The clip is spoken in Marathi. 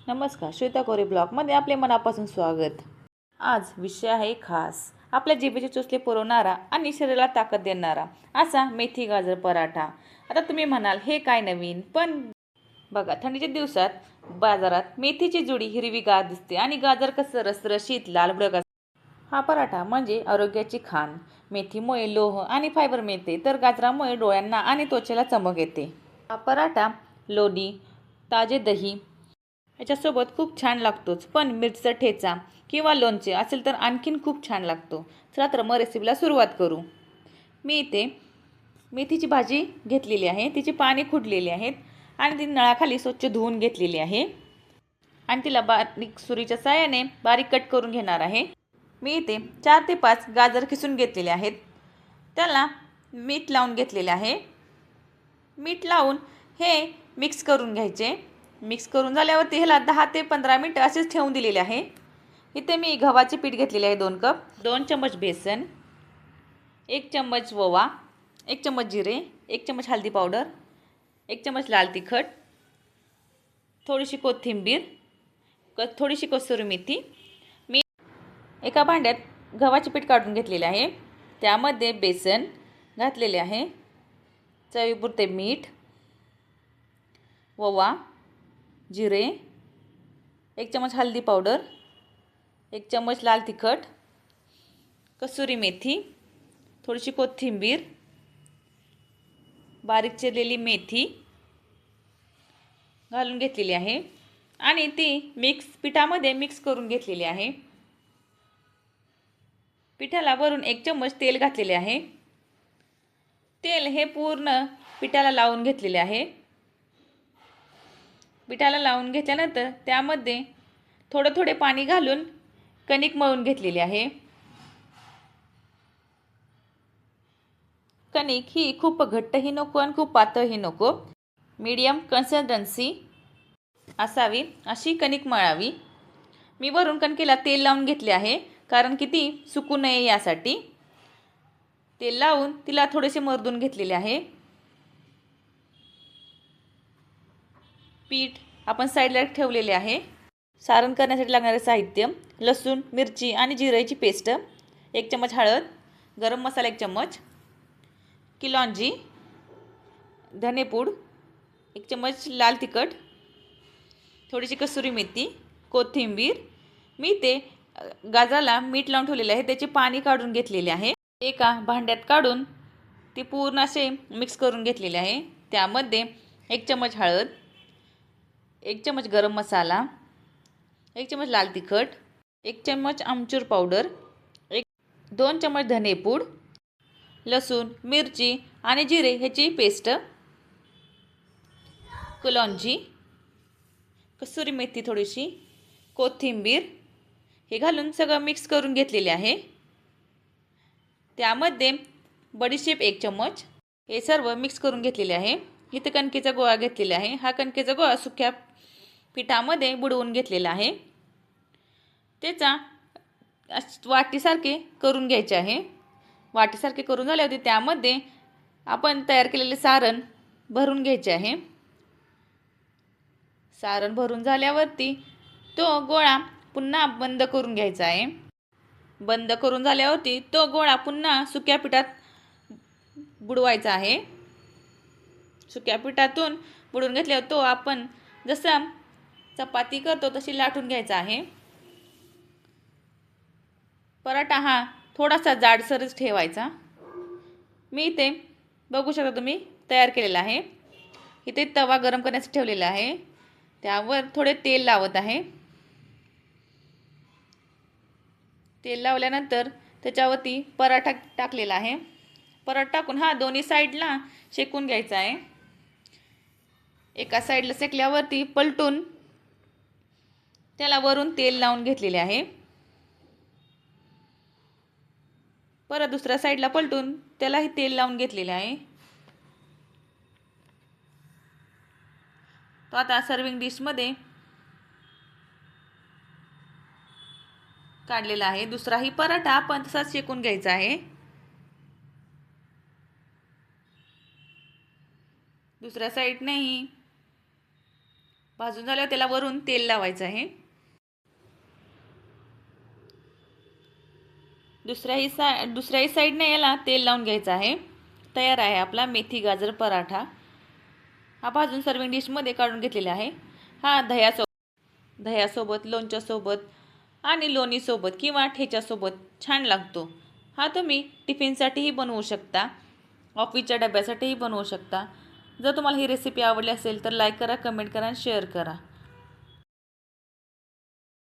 नमस्कार, श्वेता कोरे ब्लॉगमध्ये आपले मनापासून स्वागत। आज विषय आहे खास, आपल्या जिभेचे चोचले पुरवणारा आणि शरीराला ताकद देणारा असा मेथी गाजर पराठा। आता तुम्ही म्हणाल हे काय नवीन, पण बघा थंडीच्या दिवसात बाजारात मेथीची जुडी हिरवीगार दिसते आणि गाजर कसं रसरशीत लालभडक असते। हा पराठा म्हणजे आरोग्याची खाण। मेथीमुळे लोह आणि फायबर मिळते, तर गाजरामुळे डोळ्यांना आणि त्वचेला चमक येते। हा पराठा लोणी, ताजे दही याच्यासोबत खूप छान लागतोच, पण मिरचीचा ठेचा किंवा लोणचे असेल तर आणखीन खूप छान लागतो। चला तर मग रेसिपीला सुरुवात करू। मी इथे मेथीची भाजी घेतलेली आहे, तिची पाने खुडलेली आहेत आणि ती नळाखाली स्वच्छ धुवून घेतलेली आहे आणि तिला बारीक सुरीच्या साहाय्याने बारीक कट करून घेणार आहे। मी इथे 4 ते 5 गाजर किसून घेतलेले आहेत, त्याला मीठ लावून घेतलेले आहे। मीठ लावून हे मिक्स करून घ्यायचे। मिक्स करून झाल्यावरती ह्याला 10 ते 15 मिनिटं असेच ठेवून दिलेले आहे। इथे मी गव्हाचे पीठ घेतलेले आहे 2 कप, 2 चम्मच बेसन, 1 चम्मच ओवा, 1 चम्मच जिरे, 1 चम्मच हळदी पावडर, 1 चम्मच लाल तिखट, थोडीशी कोथिंबीर, थोडीशी कसुरी मेथी। मी एका भांड्यात गव्हाचे पीठ काढून घेतलेले आहे, त्यामध्ये बेसन घातलेले आहे, चवीपुरते मीठ, ओवा, जिरे, 1 चम्मच हळदी पावडर, 1 चम्मच लाल तिखट, कसुरी मेथी, थोडीशी कोथिंबीर, बारीक चिरलेली मेथी घालून घेतलेली आहे आणि ती पिठामध्ये मिक्स करून घेतलेली आहे। पिठाला वरून 1 चम्मच तेल घातलेले आहे। तेल हे पूर्ण पिठाला लावून घेतलेले आहे। पिठाला लावून घेतल्यानंतर त्यामध्ये थोडे पाणी घालून कणिक मळून घेतलेली आहे। कणिक ही खूप घट्टही नको आणि खूप पातळही नको, मीडियम कन्सिस्टन्सी असावी अशी कणिक मळावी। मी वरून कणकेला तेल लावून घेतले आहे, कारण की ती सुकू नये यासाठी। तेल लावून तिला थोडेसे मर्दून घेतलेले आहे। पीठ आपण साईडला ठेवलेले आहे। सारण करण्यासाठी लागणारे साहित्य: लसूण, मिरची आणि जिऱ्याची पेस्ट, 1 चम्मच हळद, गरम मसाला 1 चम्मच, किलॉंजी, धनेपूड, 1 चम्मच लाल तिखट, थोडीशी कसुरी मेथी, कोथिंबीर। मी ते गाजराला मीठ लावून ठेवलेले आहे, त्याचे पाणी काढून घेतलेले आहे। एका भांड्यात काढून ते पूर्ण असे मिक्स करून घेतलेले आहे। त्यामध्ये 1 चम्मच हळद, 1 चम्मच गरम मसाला, 1 चम्मच लाल तिखट, 1 चम्मच आमचूर पावडर, 2 चम्मच धनेपूड, लसूण, मिरची आणि जिरे ह्याची पेस्ट, कलौंजी, कसुरी मेथी थोडीशी, कोथिंबीर हे घालून सगळं मिक्स करून घेतलेले आहे। त्यामध्ये बडीशेप 1 चम्मच, हे सर्व मिक्स करून घेतलेले आहे। इथे कणकेचा गोळा घेतलेला आहे, हा कणकेचा गोळा सुक्या पिठामध्ये बुडवून घेतलेला आहे। त्याचा वाटीसारखे करून घ्यायचे आहे। वाटीसारखे करून झाल्यावरती त्यामध्ये आपण तयार केलेले सारण भरून घ्यायचे आहे। सारण भरून झाल्यावरती तो गोळा पुन्हा बंद करून घ्यायचा आहे। बंद करून झाल्यावरती तो गोळा पुन्हा सुक्या पिठात बुडवायचा आहे। सुक्या पिठातून बुडवून घेतल्यावर तो आपण जसा चपाती करतो तशी लाटून घ्यायचा आहे। पराठा हा थोडासा जाडसरच ठेवायचा। मी इथे बघू शकता तुम्ही तयार केलेला आहे। इथे तवा गरम करण्यासाठी ठेवलेला आहे, त्यावर थोडे तेल लावत आहे। तेल लावल्यानंतर त्याच्यावरती पराठा टाकलेला आहे। पराठा टाकून हा दोन्ही साईडला शेकून घ्यायचा आहे। एका साईडला शेकल्यावरती पलटून त्याला वरून तेल लावून घेतलेले आहे। परत दुसऱ्या साईडला पलटून त्यालाही तेल लावून घेतलेले आहे। तो आता सर्विंग डिशमध्ये काढलेला आहे। दुसराही पराठा आपण तसाच शेकून घ्यायचा आहे। दुसऱ्या साईडनेही भाजून झाल्यावर त्याला वरून तेल लावायचं आहे. दुसऱ्याही साईडने याला तेल लावून घ्यायचं आहे. तयार आहे आपला मेथी गाजर पराठा. हा भाजून सर्विंग डिशमध्ये काढून घेतलेला आहे. हा दह्यासोबत, लोणच्यासोबत आणि लोणीसोबत किंवा ठेच्यासोबत छान लागतो. हा तुम्ही टिफिनसाठीही बनवू शकता, ऑफिसच्या डब्यासाठीही बनवू शकता. जर तुम्हाला ही रेसिपी आवडली असेल तर लाईक करा, कमेंट करा आणि शेअर करा.